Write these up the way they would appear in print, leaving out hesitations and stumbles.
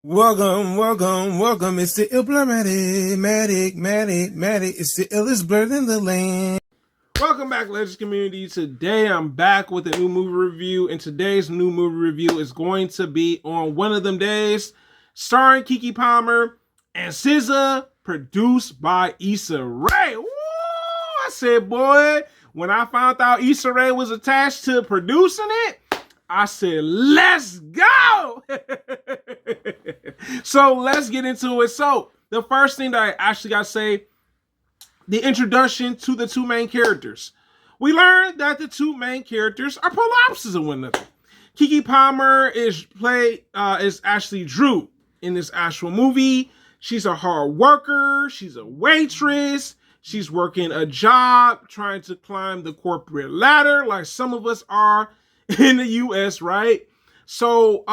Welcome. It's the Matic. It's the illest blerd in the land. Welcome back, Legends community. Today I'm back with a new movie review, and today's new movie review is going to be on One of Them Days, starring Keke Palmer and SZA, produced by Issa Rae. Woo! I said, boy, when I found out Issa Rae was attached to producing it, I said, let's go! So let's get into it. So the first thing that I actually got to say, the introduction to the two main characters. We learned that the two main characters are polar opposites of one another. Keke Palmer is actually Drew in this actual movie. She's a hard worker. She's a waitress. She's working a job, trying to climb the corporate ladder like some of us are in the US, right? So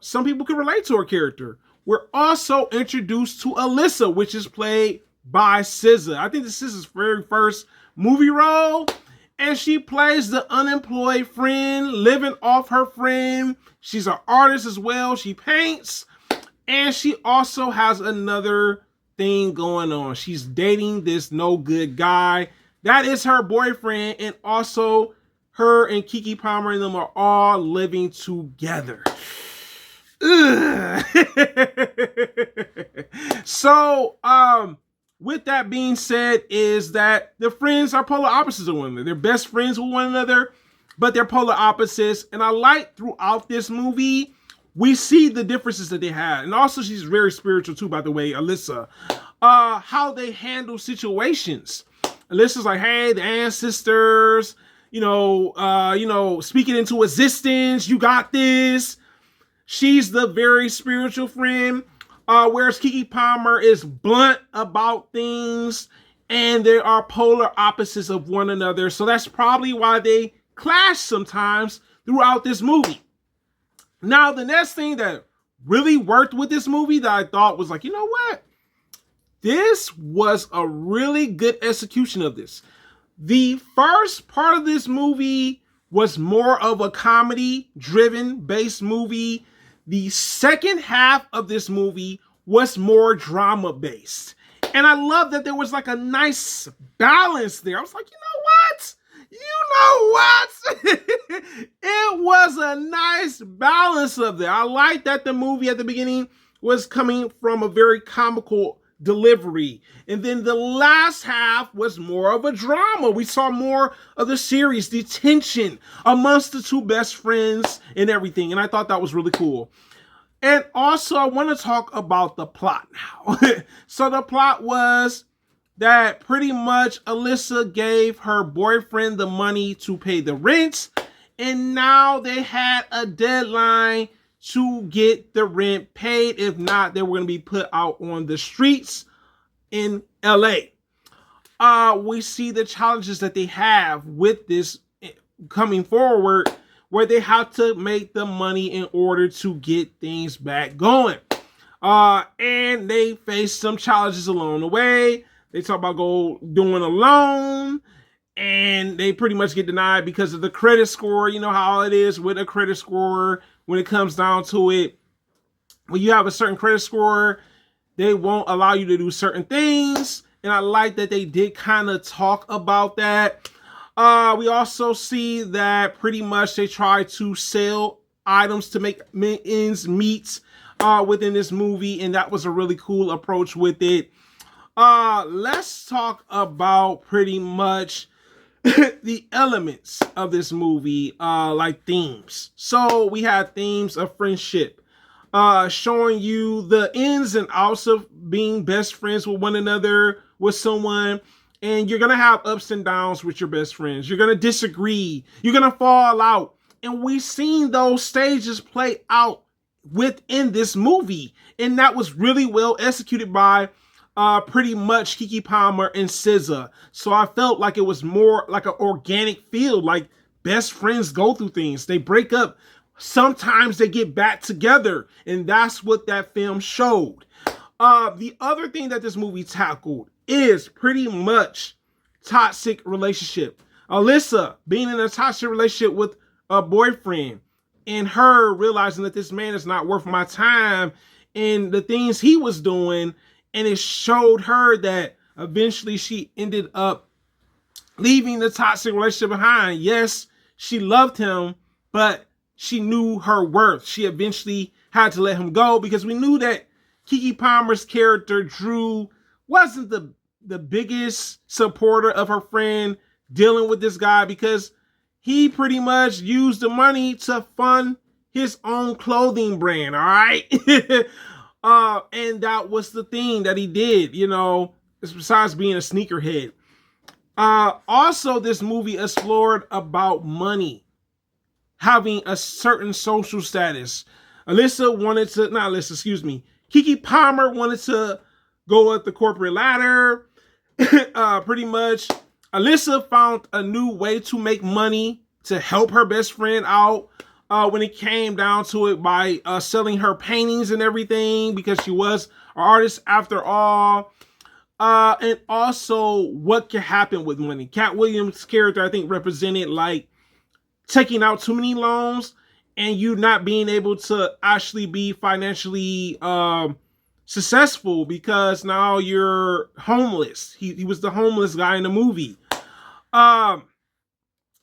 some people can relate to her character. We're also introduced to Alyssa, which is played by SZA. I think this is SZA's very first movie role. And she plays the unemployed friend, living off her friend. She's an artist as well. She paints. And she also has another thing going on. She's dating this no good guy. That is her boyfriend. And also her and Keke Palmer and them are all living together. So, with that being said, is that the friends are polar opposites of one another. They're best friends with one another, but they're polar opposites. And I like throughout this movie, we see the differences that they had. And also, she's very spiritual too, by the way, Alyssa. How they handle situations. Alyssa's like, hey, the ancestors, speaking into existence. You got this. She's the very spiritual friend, whereas Keke Palmer is blunt about things, and they are polar opposites of one another. So that's probably why they clash sometimes throughout this movie. Now, the next thing that really worked with this movie that I thought was like, you know what? This was a really good execution of this. The first part of this movie was more of a comedy-driven based movie. The second half of this movie was more drama-based. And I love that there was like a nice balance there. I was like, it was a nice balance of that. I like that the movie at the beginning was coming from a very comical delivery, and then the last half was more of a drama. We saw more of the series, the tension amongst the two best friends and everything, and I thought that was really cool. And also, I want to talk about the plot now. So the plot was that pretty much Alyssa gave her boyfriend the money to pay the rent, and now they had a deadline to get the rent paid. If not, they were going to be put out on the streets in LA. We see the challenges that they have with this coming forward, where they have to make the money in order to get things back going. And they face some challenges along the way. They talk about doing a loan, and they pretty much get denied because of the credit score. You know how it is with a credit score when it comes down to it. When you have a certain credit score, they won't allow you to do certain things. And I like that they did kind of talk about that. We also see that pretty much they try to sell items to make ends meet within this movie. And that was a really cool approach with it. Let's talk about pretty much the elements of this movie, like themes. So we had themes of friendship, showing you the ins and outs of being best friends with one another, with someone. And you're going to have ups and downs with your best friends. You're going to disagree. You're going to fall out. And we've seen those stages play out within this movie. And that was really well executed by pretty much Keke Palmer and SZA. So I felt like it was more like an organic feel, like best friends go through things. They break up. Sometimes they get back together. And that's what that film showed. The other thing that this movie tackled is pretty much toxic relationship. Alyssa being in a toxic relationship with a boyfriend, and her realizing that this man is not worth my time, and the things he was doing, and it showed her that eventually she ended up leaving the toxic relationship behind. Yes, she loved him, but she knew her worth. She eventually had to let him go because we knew that Keke Palmer's character, Drew, wasn't the biggest supporter of her friend dealing with this guy because he pretty much used the money to fund his own clothing brand, all right? And that was the thing that he did, you know, besides being a sneakerhead. Also, this movie explored about money having a certain social status. Keke Palmer wanted to go up the corporate ladder. Pretty much, Alyssa found a new way to make money to help her best friend out when it came down to it by selling her paintings and everything because she was an artist after all. And also what can happen with money. Cat Williams' character, I think, represented like taking out too many loans and you not being able to actually be financially successful because now you're homeless. He was the homeless guy in the movie. The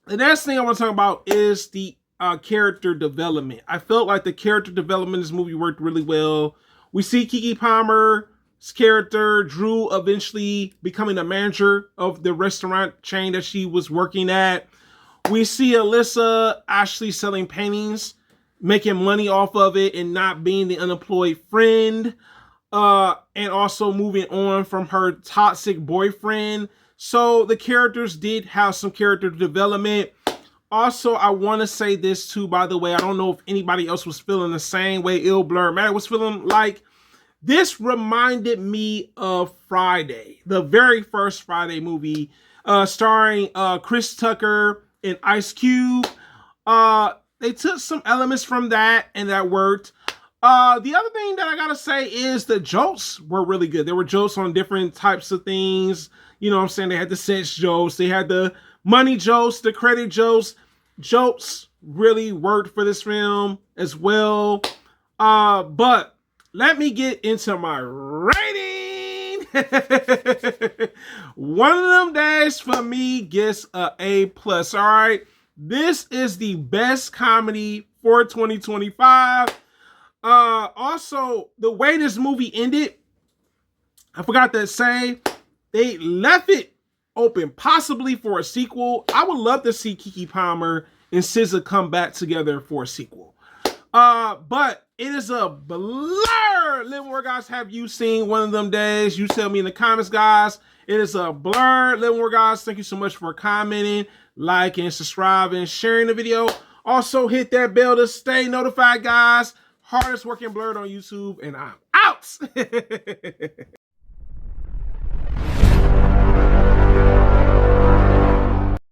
next thing I want to talk about is the character development. I felt like the character development in this movie worked really well. We see Keke Palmer's character, Drew, eventually becoming a manager of the restaurant chain that she was working at. We see Alyssa actually selling paintings, making money off of it and not being the unemployed friend. And also moving on from her toxic boyfriend. So the characters did have some character development. Also, I want to say this too, by the way. I don't know if anybody else was feeling the same way blerd Matt was feeling. Like, this reminded me of Friday, the very first Friday movie, starring Chris Tucker and Ice Cube. They took some elements from that and that worked. The other thing that I gotta say is the jokes were really good. There were jokes on different types of things. You know what I'm saying? They had the sex jokes, they had the money jokes, the credit jokes. Jokes really worked for this film as well. But let me get into my rating. One of them days for me gets a A+. All right. This is the best comedy for 2025. Also, the way this movie ended, I forgot to say, they left it open possibly for a sequel. I would love to see Keke Palmer and SZA come back together for a sequel. But it is a blur. Little more guys, have you seen One of Them Days? You tell me in the comments, guys. It is a blur. Little more guys, thank you so much for commenting, liking, subscribing, sharing the video. Also, hit that bell to stay notified, guys. Hardest working blerd on YouTube, and I'm out.